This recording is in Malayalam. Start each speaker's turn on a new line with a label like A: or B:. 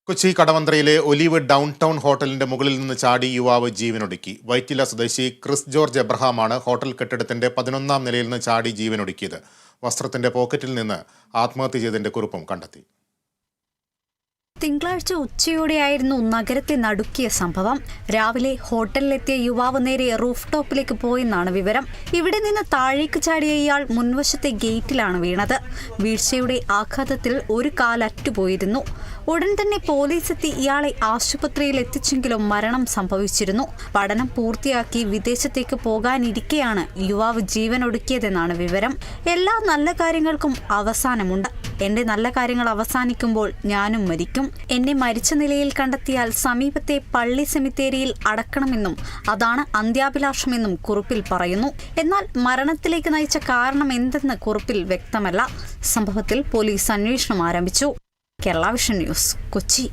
A: കൊച്ചി കടവന്ത്രയിലെ ഒലിവ് ഡൗൺ ടൗൺ ഹോട്ടലിന്റെ മുകളിൽ നിന്ന് ചാടി യുവാവ് ജീവനൊടുക്കി. വൈറ്റില സ്വദേശി ക്രിസ് ജോർജ് എബ്രഹാമാണ് ഹോട്ടൽ കെട്ടിടത്തിന്റെ 11ാം നിലയിൽ നിന്ന് ചാടി ജീവനൊടുക്കിയത്. വസ്ത്രത്തിന്റെ പോക്കറ്റിൽ നിന്ന് ആത്മഹത്യ ചെയ്തതിന്റെ കുറിപ്പും കണ്ടെത്തി.
B: തിങ്കളാഴ്ച ഉച്ചയോടെയായിരുന്നു നഗരത്തെ നടുക്കിയ സംഭവം. രാവിലെ ഹോട്ടലിലെത്തിയ യുവാവ് നേരെ റൂഫ് ടോപ്പിലേക്ക് പോയെന്നാണ് വിവരം. ഇവിടെ നിന്ന് താഴേക്ക് ചാടിയ ഇയാൾ മുൻവശത്തെ ഗേറ്റിലാണ് വീണത്. വീഴ്ചയുടെ ആഘാതത്തിൽ ഒരു കാലറ്റുപോയിരുന്നു. ഉടൻ തന്നെ പോലീസ് എത്തി ഇയാളെ ആശുപത്രിയിൽ എത്തിച്ചെങ്കിലും മരണം സംഭവിച്ചിരുന്നു. പഠനം പൂർത്തിയാക്കി വിദേശത്തേക്ക് പോകാനിരിക്കെയാണ് യുവാവ് ജീവനൊടുക്കിയതെന്നാണ് വിവരം. എല്ലാ നല്ല കാര്യങ്ങൾക്കും അവസാനമുണ്ട്. എന്റെ നല്ല കാര്യങ്ങൾ അവസാനിക്കുമ്പോൾ ഞാനും മരിക്കും. എന്നെ മരിച്ച നിലയിൽ കണ്ടെത്തിയാൽ സമീപത്തെ പള്ളി സെമിത്തേരിയിൽ അടക്കണമെന്നും അതാണ് അന്ത്യാഭിലാഷമെന്നും കുറിപ്പിൽ പറയുന്നു. എന്നാൽ മരണത്തിലേക്ക് നയിച്ച കാരണം എന്തെന്ന് കുറിപ്പിൽ വ്യക്തമല്ല. സംഭവത്തിൽ പോലീസ് അന്വേഷണം ആരംഭിച്ചു. Kerala vision news, Kochi.